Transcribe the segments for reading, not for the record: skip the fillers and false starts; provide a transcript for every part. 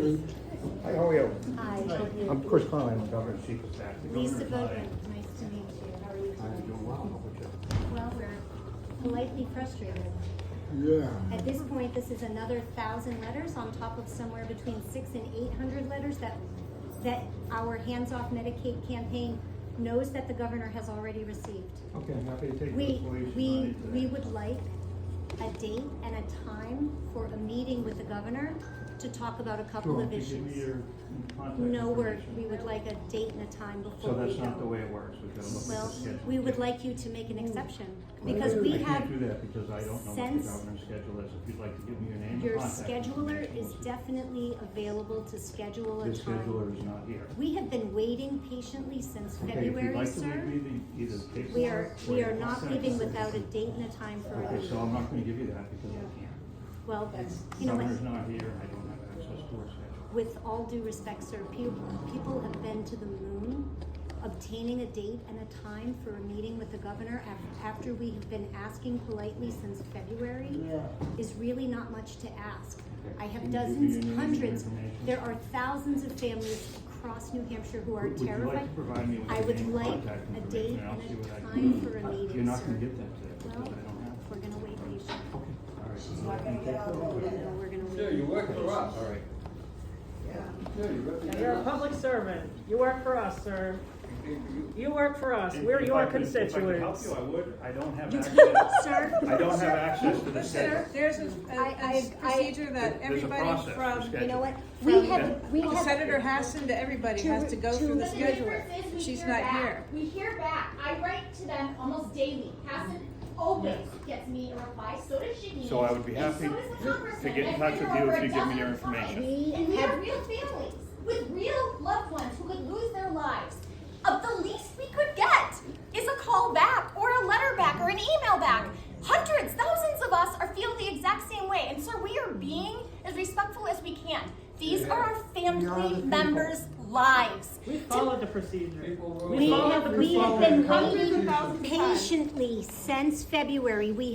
Hi, how are you? Hi, how are you? I'm Chris Conley, I'm the Governor's Chief of Staff. Lisa Bowden, nice to meet you. How are you I'm today? doing well, how about you? Well, we're politely frustrated. Yeah. At this point, this is another 1,000 letters on top of somewhere between 600 and 800 letters that our Hands Off Medicaid campaign knows that the governor has already received. Okay, I'm happy to take We those for you. would like a date and a time for a meeting with the governor to talk about a couple Sure, of can you give me issues. your contact No, information? we would like a date and a time before So we that's go. not the way it works, we've got to look at Well, the schedule. we would like you to make an exception, because we I have, can't do that because I don't know what the since governor's schedule is. If you'd like to give me your name and your contact scheduler information, is we'll- definitely available to schedule a The scheduler time. is not here. We have been waiting patiently since Okay, if you'd February, like to sir. leave me the, either paperwork. We or are your not contact leaving information. without a date and a time for a Okay, so meeting. I'm not gonna give you that because I can't. Well, The you know, governor's not here, and I don't have access to her schedule. with all due respect, sir, people have been to the moon obtaining a date and a time for a meeting with the governor after we have been asking politely since February is really not much to ask. I have Can you give me dozens, your name and hundreds, information? there are thousands of families across New Hampshire who are Would you like terrified. to provide me with I your would name and like contact a information, date and I'll and see what I a can time do. for a meeting, You're not sir. gonna get that today because Well, I don't have it. we're gonna wait patiently. Okay, all right. No, we're gonna wait. Sure, you work for us. All right. Sure, you represent You're a us. public servant. You work for us, sir. You work for us. We're If your I could- If I could help constituents. you, I would. I don't have You access. can't, sir. I don't have access to the schedule. There's a I- procedure that There's a everybody process for from scheduling. You know what? from Senator Hassan to everybody has to go through the But the scheduler. difference is we She's hear not back. here. We hear back. I write to them almost daily. Hassan always gets me a reply. So does Shaheen. So I would be happy and so does the congressman. to get in And touch I've with been you over if you a give me your dozen times. information. And we are real families with real loved ones who could lose their lives. The least we could get is a call back or a letter back or an email back. Hundreds, thousands of us feel the exact same way. And so we are being as respectful as we can. These are our family members' lives. We followed the procedure. We followed have the been procedure. waiting patiently since February. We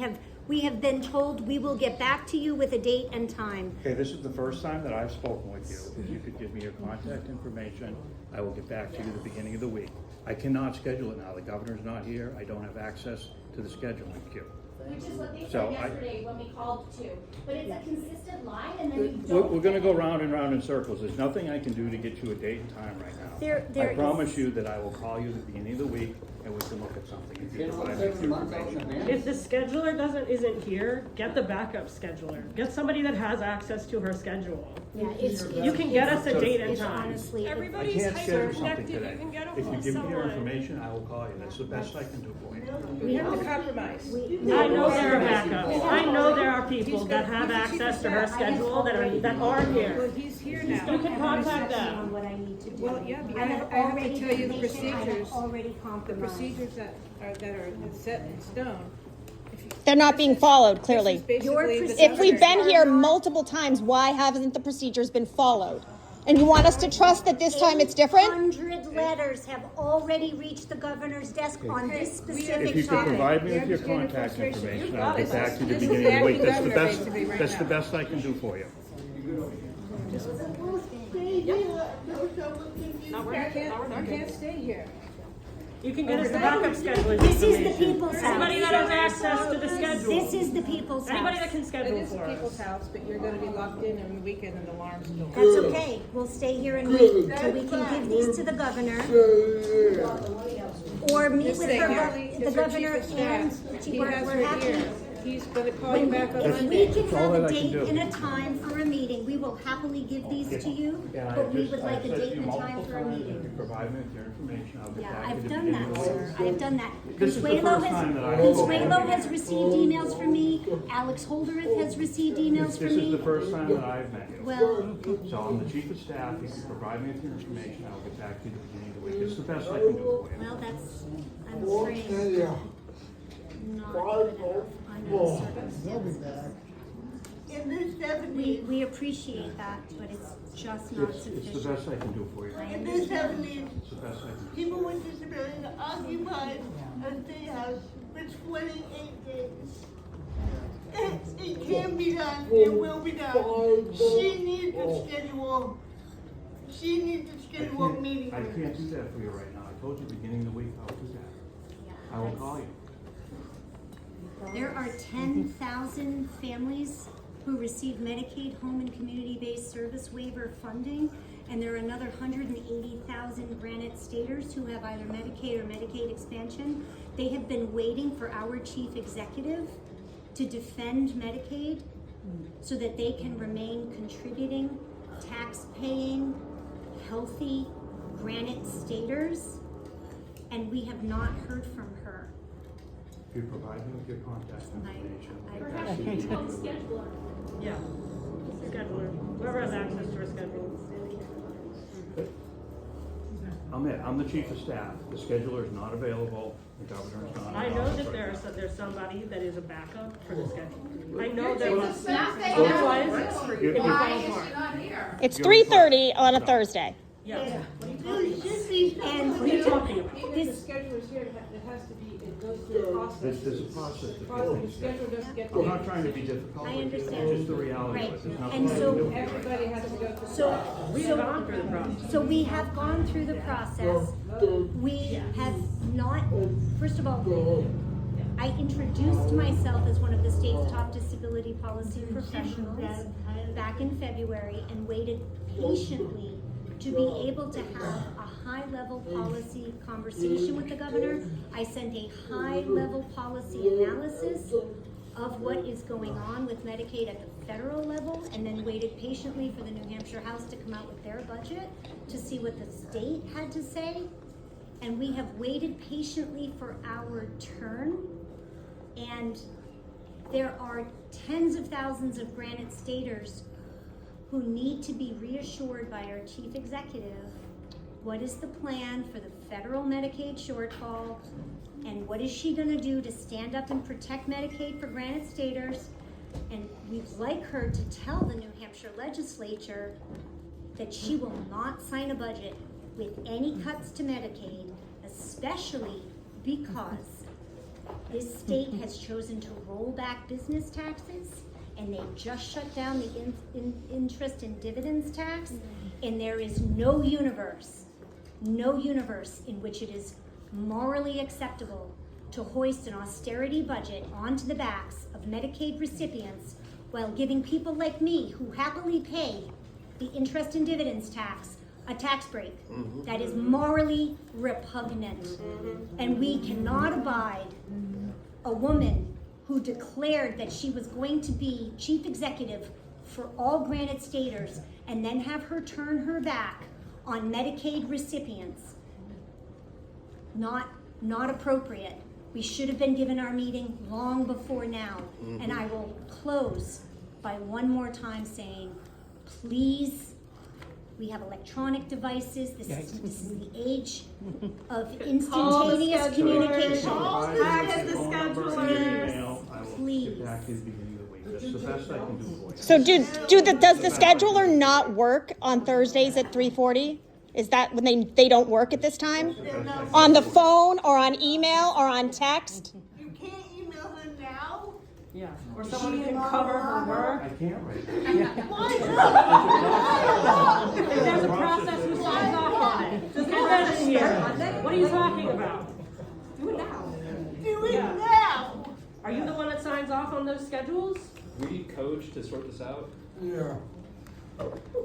have been told we will get back to you with a date and time. Okay, this is the first time that I've spoken with you. If you could give me your contact information, I will get back to you at the beginning of the week. I cannot schedule it now. The governor's not here. I don't have access to the scheduling queue. Which is what they So said I- yesterday when we called too. But it's a consistent line and then you don't. We're gonna get go it. round and round in circles. There's nothing I can do to get you a date and time right now. There I is- promise you that I will call you at the beginning of the week and we can look at something. If you You know, provide me with 7 your months out in information. If the scheduler isn't here, get the backup scheduler. Get somebody that has access to her schedule. Yeah, You can get us a date and it's time. honestly. I Everybody's can't schedule something hyper-connected, today. you can get a If you hold of give me your someone. information, I will call you. That's the best I can do for you. We have to compromise. I know there are backups. I know there are people that have access to her schedule that are Well, here. he's here You now. can contact On them. what I need to do. Well, yeah, but I have I have to already tell you the been patient. I have procedures. already The compromised. procedures that are set in stone. They're not being followed, clearly. This is basically the If we've been governor. here multiple times, why haven't the procedures been followed? And you want us to trust that this time it's different? 800 letters have already reached the governor's desk on this If you specific could topic. provide me with your understand the contact frustration. information, You've I'll got get it. back to you at the This is beginning of the week. the That's the governor, best, basically, right that's the now. best I can do for you. You can't stay here. You can get us the backup scheduling This is the information. people's Anybody house. that has access to the schedule. This is the people's Anybody that house. can It schedule is the for people's us. house, but you're gonna be locked in on the weekend and the alarms go. That's okay. We'll stay here and wait till we can give these to the governor. Or meet with Say, the Harley the is our governor chief of and staff. Chief He we're has we're her happy. ear. He's gonna call you back on If we Monday. can That's all have that a I can date do. and a time for a meeting, we will happily give these to you, And but we just- would like I've a said to date you and a time multiple for a times, If meeting. you provide me with your information, I'll get Yeah, back to you I've at the done beginning that, of the week. sir. I have done that. This is the Consuelo first has, time that I've spoken. Consuelo has received emails from me, Alex Holderith has received emails This from is me. the first time that I've met you. Well, So I'm the chief of staff, you can provide me with your information, I'll get back to you at the beginning of the week. It's the best I can do for you. well, that's, I'm afraid, not good enough under the circumstances. We appreciate that, but it's just not It's the sufficient. best I can do for you. I In the understand. 70s, It's the best I can do. people with disabilities occupied a state house for 28 days. It can be done, it will be done. She needs to schedule a meeting. I can't do that for you right now. I told you beginning of the week I'll do that. I will call you. There are 10,000 families who receive Medicaid home and community-based service waiver funding, and there are another 180,000 Granite Staters who have either Medicaid or Medicaid expansion. They have been waiting for our chief executive to defend Medicaid so that they can remain contributing, tax-paying, healthy Granite Staters, and we have not heard from her. If you provide me with your contact information. Perhaps you can tell the scheduler. Yeah. Scheduler. Whoever has access to her schedule. I'm the chief of staff. The scheduler is not available. The governor is not. I know that there's somebody that is a backup for the schedule. I know there was. Staff day Otherwise, now. it would Why fall is she apart. not here? It's 3:30 on a Thursday. Yeah. And What are you talking about? Even if the schedule is here, it has to be, it goes through a process. There's a process to get The things done. schedule doesn't get. I'm not trying to be difficult. I with you. understand. It's just the reality Right. of it. There's nothing And I can so- do with it right Everybody has to go through. We've gone through the process. So we have gone through the process. We have not, first of all, I introduced myself as one of the state's top disability policy professionals back in February and waited patiently to be able to have a high-level policy conversation with the governor. I sent a high-level policy analysis of what is going on with Medicaid at the federal level, and then waited patiently for the New Hampshire House to come out with their budget to see what the state had to say. And we have waited patiently for our turn. And there are tens of thousands of Granite Staters who need to be reassured by our chief executive. What is the plan for the federal Medicaid shortfall? And what is she gonna do to stand up and protect Medicaid for Granite Staters? And we'd like her to tell the New Hampshire legislature that she will not sign a budget with any cuts to Medicaid, especially because this state has chosen to roll back business taxes, and they just shut down the interest and dividends tax, and there is no universe in which it is morally acceptable to hoist an austerity budget onto the backs of Medicaid recipients while giving people like me, who happily pay the interest and dividends tax, a tax break. That is morally repugnant. And we cannot abide a woman who declared that she was going to be chief executive for all Granite Staters and then have her turn her back on Medicaid recipients. Not appropriate. We should have been given our meeting long before now. And I will close by one more time saying, please, we have electronic devices. This is the age of instantaneous communication. Back to the Phone number and schedulers. email. I will Please. get back to you at the beginning of the week. That's the best I can do for you. So does the scheduler not work on Thursdays at 3:40? Is that when they don't work at this time? On the phone or on email or on text? You can't email her now? Yeah. Or someone who can cover her work. I can't right now. If there's a process, who signs off on it? Just get that in here. What are you talking about? Do it now. Do it Yeah. now! Are you the one that signs off on those schedules? We need coach to sort this out. Yeah.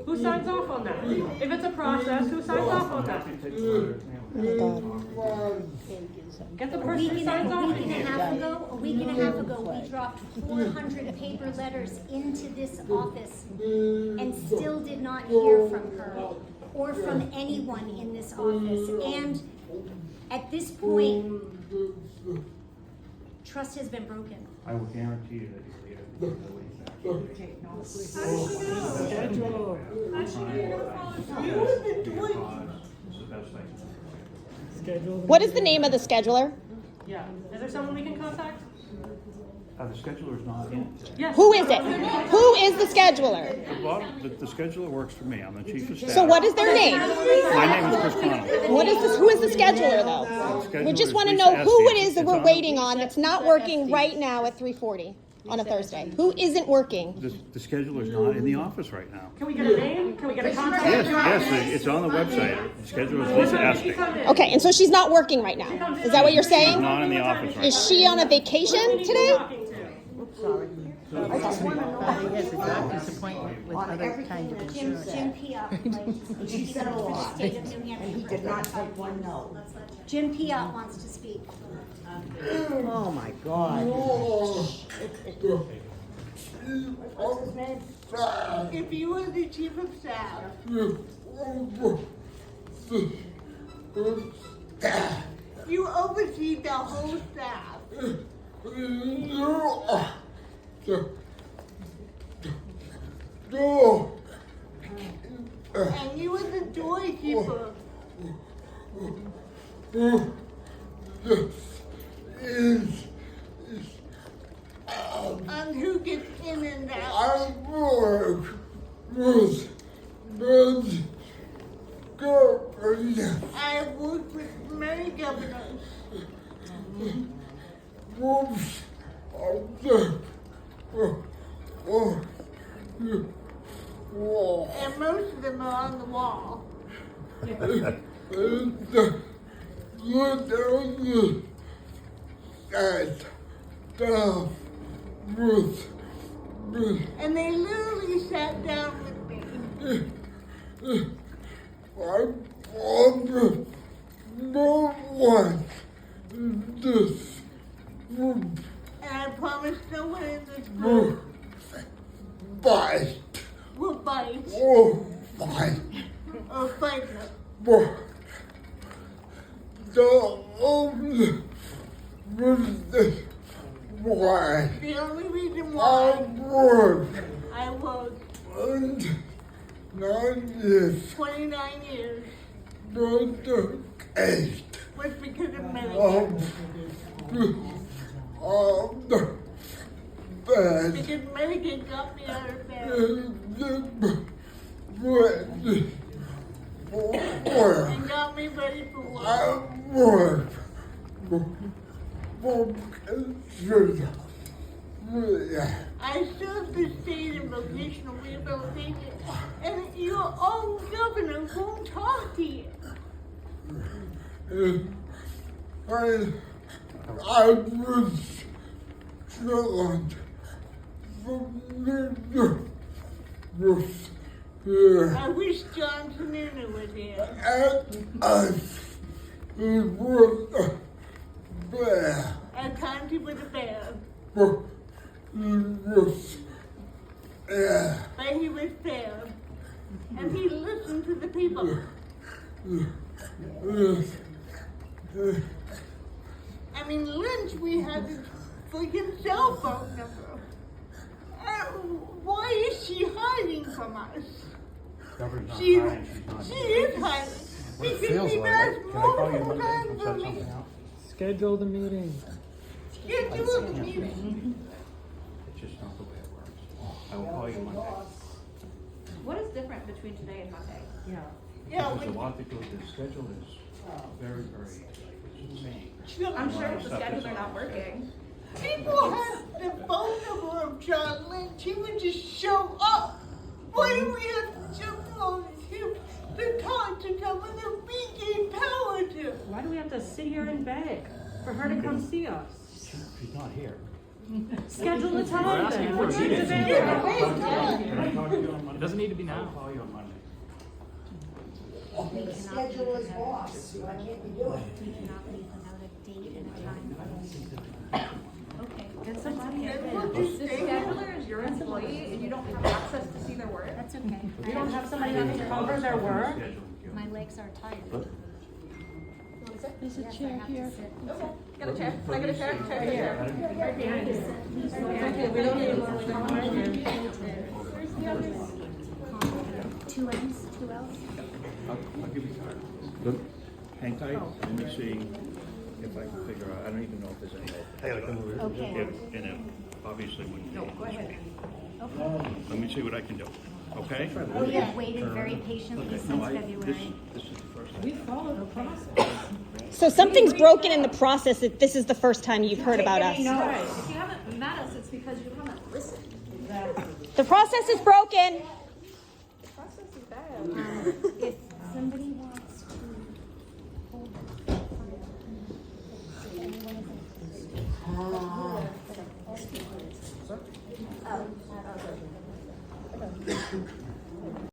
Who signs off on that? If it's a process, who signs off on that? Happy to take the letter. Get the A person week who and signs a off. week and a half ago, we dropped 400 paper letters into this office and still did not hear from her or from anyone in this office. And at this point, trust has been broken. I will guarantee you that you'll hear the week back. What is the name of the scheduler? Yeah. Is there someone we can contact? The scheduler's not in. Yes. Who is it? Who is the scheduler? The scheduler works for me. I'm the chief of staff. So what is their name? My name is Chris Connell. What is this? Who is the scheduler though? We just want to know who it is that we're waiting on that's not working right now at 3:40. on a Thursday? Who isn't working? The scheduler's not in the office right now. Can we get a name? Can we get a contact? Yes, it's on the website. The scheduler's Lisa Aspie. Okay, and so she's not working right now. Is that what you're She's saying? not in the office right now. Is she on a vacation today? I just want to know if he has a doctor's appointment with other kind of Jim insurance. Piot, like, She said a for the lot, state of New Hampshire. and he did not take one no. Jim Piot wants to speak. Oh, my God. What's his name? If you were the chief of staff, you oversee the whole staff. And you were the doorkeeper. On who gets in and out. I work with good government. I have worked with many governors. Most of the wall. And most of them are on the wall. Literally that stuff with me. And they literally sat down with me. I promise no one in this room And I promise no one in this will room bite will bite or fight. or fight her. But the only reason why The only reason I why work I worked and 9 years 29 years not the case was because of Medicaid. of the bad Because Medicaid got me out of bed and got me ready for work. I work for consider. I served the state in vocational rehabilitation, and your own governor won't talk to you. I was challenged from the here I wish John Sununu was here. and us he was there At times he was a bear, but he was there. but he was fair, and he listened to the people. I mean, Lynch, we had his freaking cell phone number. Why is she hiding from us? Governor's not She hiding, she's not she here. is hiding. What it Because feels we've like. asked Can I call you multiple Monday times and for set me. something out? Schedule the meeting. Schedule the meeting. It's just not the way it works. I will call you Monday. What is different between today and Monday? Yeah. Yeah, There's a lot that goes, the schedule is very, very insane. I'm sure with the scheduler not working. people have the phone number of John Lynch. He would just show up. Why do we have to jump on him to talk to someone that we gave power to? Why do we have to sit here and beg for her to come see us? She's not here. Schedule the time We're asking then. for When a she's meeting. available. Can I talk to you on Monday? It doesn't need to be now. I'll call you on Monday. The schedule is boss, why can't we do it? We cannot leave without a date and a time. Okay, Get somebody Then in. we'll just The stay scheduler is your employee and you don't have access to see their work. that's okay. We don't have somebody that can cover their work. My legs are tired. There's a Yes, I chair have to here. sit. Get a chair. Can I get a chair? Chair, chair. Right behind you. We don't need one. We don't mind you. Where's the others? Two M's, two L's. I'll give you time. Good. Hang tight, let me see if I can figure out, I don't even know if there's any open. Okay. And it obviously wouldn't be. No, go ahead. Let me see what I can do, okay? We have waited very patiently Okay, since no, February. this is the first time. We follow the process. So something's broken in the process that this is the first time you've heard about us. If you haven't met us, it's because you The process is broken. If somebody wants to hold it.